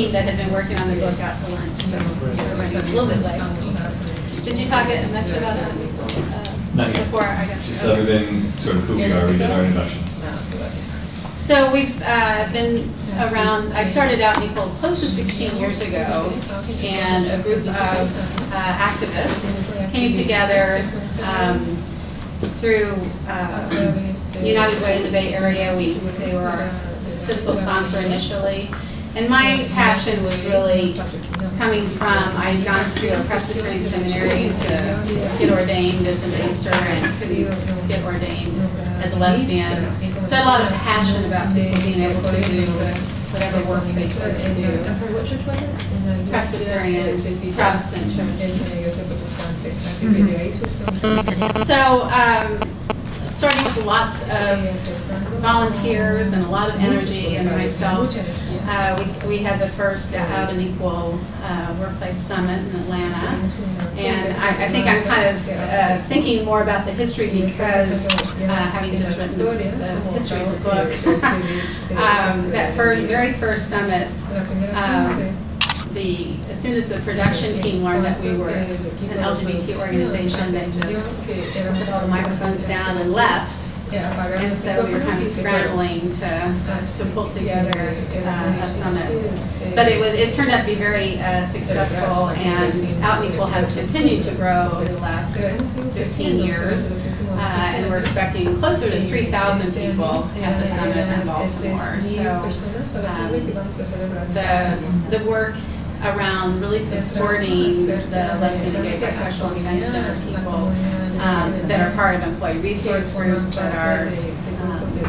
that had been working on the book out to lunch, so we're running a little bit late. Did you talk much about that Not yet. before I got Just other than sort of who we are, we did our introductions. So we've been around, I started out in Equal close to 16 years ago, and a group of activists came together through United Way in the Bay Area. They were our fiscal sponsor initially. And my passion was really coming from, I had gone through a Presbyterian seminary to get ordained as an Easter and couldn't get ordained as a lesbian. So I had a lot of passion about people being able to do whatever work they chose to do. I'm sorry, what church was it? Presbyterian, Protestant church. So, starting with lots of volunteers and a lot of energy, and myself, we had the first Out and Equal Workplace Summit in Atlanta, and I think I'm kind of thinking more about the history because having just written the history of the book, that very first summit, as soon as the production team learned that we were an LGBT organization, they just put all the microphones down and left. And so we were kind of scrambling to pull together a summit. But it turned out to be very successful, and Out and Equal has continued to grow over the last 15 years. And we're expecting closer to 3,000 people at the summit in Baltimore. So the work around really supporting the lesbian, gay, bisexual, and transgender people that are part of employee resource groups, that are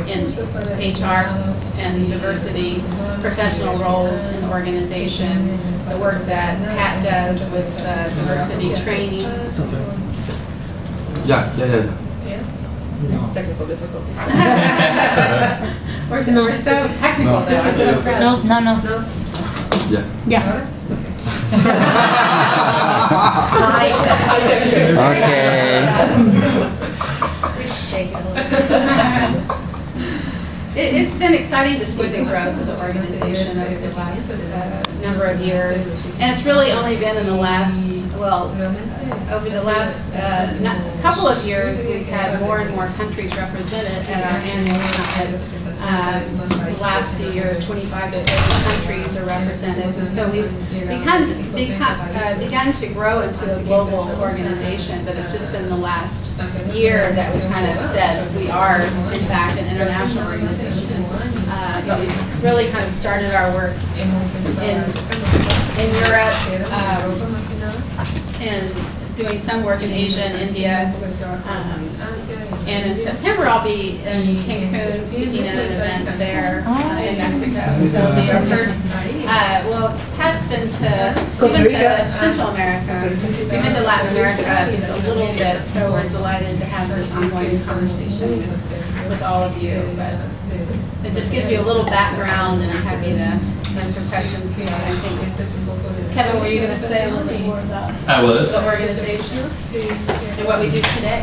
in HR and diversity, professional roles in the organization, the work that Pat does with diversity training. Yeah. Technical difficulties. We're so technical though, I'm so impressed. No. Yeah. It's been exciting to see the growth of the organization over the last number of years, and it's really only been in the last, over the last couple of years, we've had more and more countries represented at our annual summit. The last few years, 25 to 30 countries are represented, and so we've begun to grow into a global organization, but it's just been the last year that we kind of said we are, in fact, an international organization. But we've really kind of started our work in Europe, and doing some work in Asia and India. And in September, I'll be in Cancun speaking at an event there in Mexico. So it'll be our first, Pat's been to Central America. We've been to Latin America just a little bit, so we're delighted to have this ongoing conversation with all of you. But it just gives you a little background, and I'm happy to answer questions. I think, Kevin, were you going to say a little bit more about the organization and what we do today?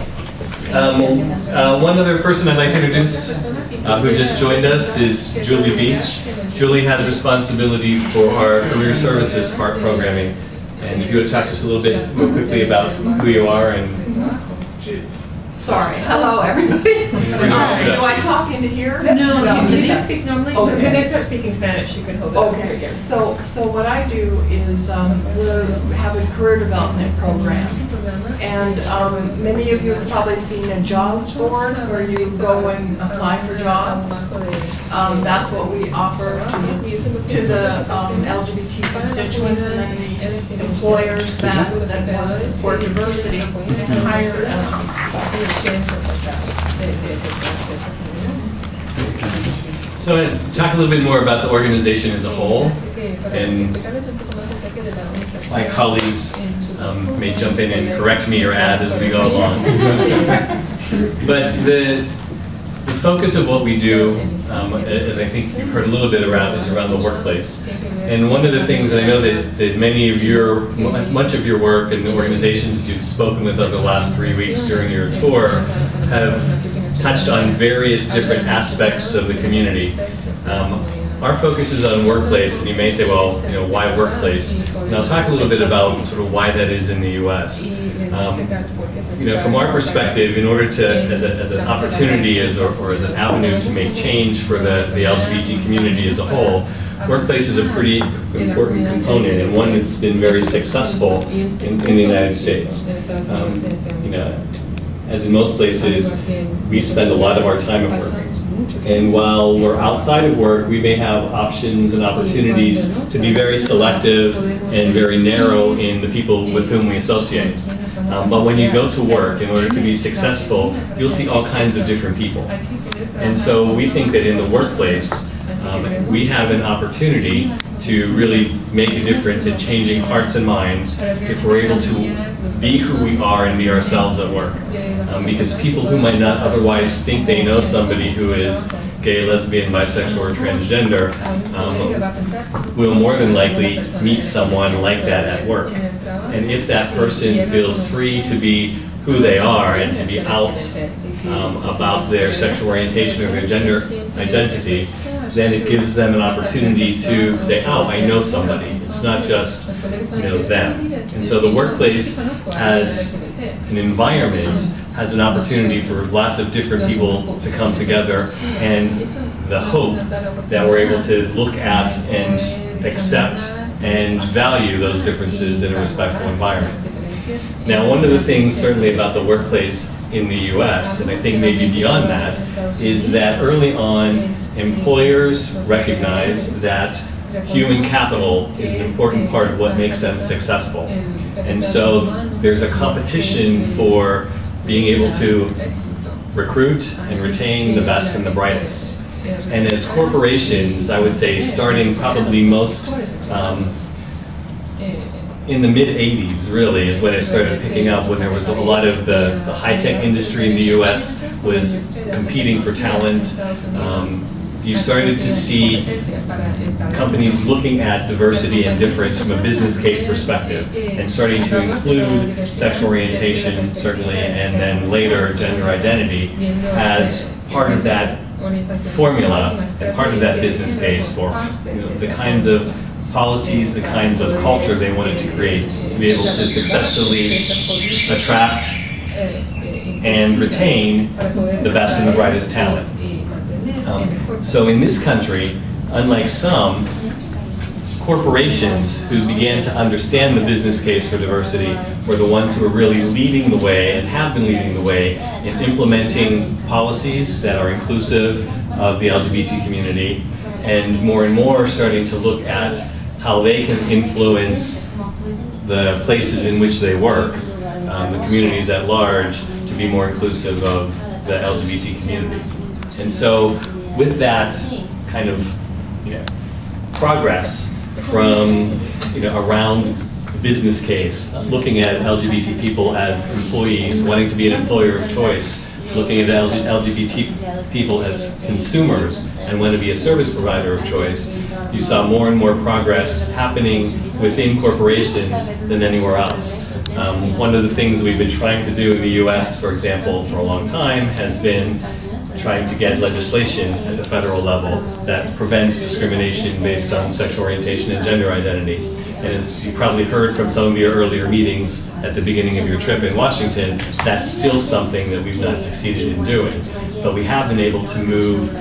One other person I'd like to introduce who just joined us is Julie Beach. Julie has responsibility for our career services part programming. And if you would talk to us a little bit more quickly about who you are and... Sorry. Hello, everybody. Do I talk into here? No, you speak normally. Okay. When they start speaking Spanish, you can hold it over here. Okay. So what I do is we have a career development program, and many of you have probably seen a jobs board where you go and apply for jobs. That's what we offer to the LGBT constituents, and then the employers that want to support diversity and hire. So talk a little bit more about the organization as a whole, and my colleagues may jump in and correct me or add as we go along. But the focus of what we do, as I think you've heard a little bit around, is around the workplace. And one of the things that I know that much of your work and the organizations that you've spoken with over the last 3 weeks during your tour have touched on various different aspects of the community. our focus is on workplace, and you may say, well, you know, why workplace? And I'll talk a little bit about sort of why that is in the U.S. You know, from our perspective, in order to, as an opportunity or as an avenue to make change for the LGBT community as a whole, workplace is a pretty important component, and one that's been very successful in the United States. You know, as in most places, we spend a lot of our time at work. And while we're outside of work, we may have options and opportunities to be very selective and very narrow in the people with whom we associate. But when you go to work, in order to be successful, you'll see all kinds of different people. And so we think that in the workplace, we have an opportunity to really make a difference in changing hearts and minds if we're able to be who we are and be ourselves at work. Because people who might not otherwise think they know somebody who is gay, lesbian, bisexual, or transgender will more than likely meet someone like that at work. And if that person feels free to be who they are and to be out about their sexual orientation or their gender identity, then it gives them an opportunity to say, oh, I know somebody. It's not just, you know, them. And so the workplace as an environment has an opportunity for lots of different people to come together, and the hope that we're able to look at and accept and value those differences in a respectful environment. Now, one of the things certainly about the workplace in the US, and I think maybe beyond that, is that early on, employers recognize that human capital is an important part of what makes them successful. And so there's a competition for being able to recruit and retain the best and the brightest. And as corporations, I would say starting probably most in the mid-'80s, really, is when it started picking up, when there was a lot of the high-tech industry in the US was competing for talent. You started to see companies looking at diversity and difference from a business case perspective and starting to include sexual orientation, certainly, and then later gender identity as part of that formula and part of that business case for, you know, the kinds of policies, the kinds of culture they wanted to create to be able to successfully attract and retain the best and the brightest talent. So in this country, unlike some, corporations who began to understand the business case for diversity were the ones who were really leading the way and have been leading the way in implementing policies that are inclusive of the LGBT community, and more starting to look at how they can influence the places in which they work, the communities at large, to be more inclusive of the LGBT community. And so with that kind of, you know, progress from, you know, around the business case, looking at LGBT people as employees, wanting to be an employer of choice, looking at LGBT people as consumers and want to be a service provider of choice, you saw more and more progress happening within corporations than anywhere else. One of the things we've been trying to do in the US, for example, for a long time has been trying to get legislation at the federal level that prevents discrimination based on sexual orientation and gender identity. And as you probably heard from some of your earlier meetings at the beginning of your trip in Washington, that's still something that we've not succeeded in doing. But we have been able to move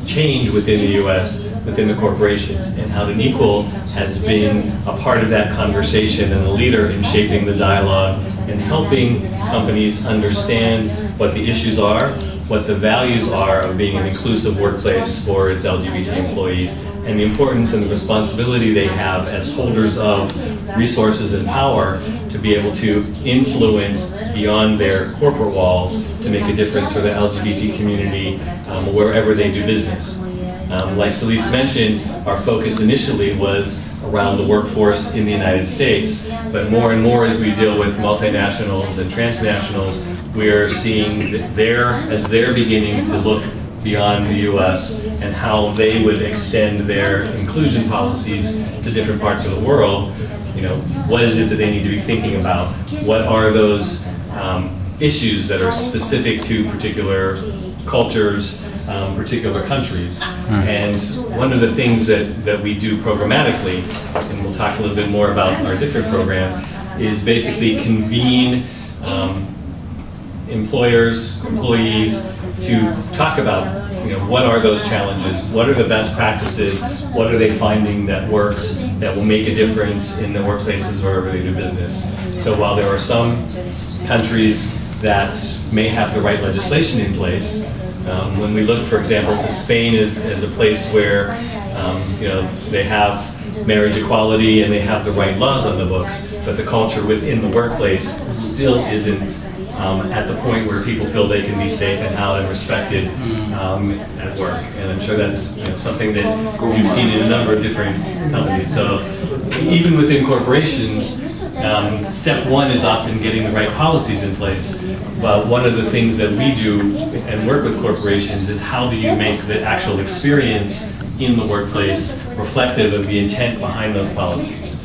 change within the US, within the corporations, and Out and Equal has been a part of that conversation and a leader in shaping the dialogue and helping companies understand what the issues are, what the values are of being an inclusive workplace for its LGBT employees, and the importance and the responsibility they have as holders of resources and power to be able to influence beyond their corporate walls to make a difference for the LGBT community wherever they do business. Like Celeste mentioned, our focus initially was around the workforce in the United States, but more and more as we deal with multinationals and transnationals, we're seeing that as they're beginning to look beyond the US and how they would extend their inclusion policies to different parts of the world. You know, what is it that they need to be thinking about? What are those issues that are specific to particular cultures, particular countries. And one of the things that we do programmatically, and we'll talk a little bit more about our different programs, is basically convene employers, employees to talk about, what are those challenges, what are the best practices, what are they finding that works, that will make a difference in the workplaces wherever they do business. So while there are some countries that may have the right legislation in place, when we look, for example, to Spain as a place where they have marriage equality and they have the right laws on the books, but the culture within the workplace still isn't at the point where people feel they can be safe and out and respected at work. And I'm sure that's something that you've seen in a number of different companies. So even within corporations, step one is often getting the right policies in place. But one of the things that we do and work with corporations is how do you make the actual experience in the workplace reflective of the intent behind those policies.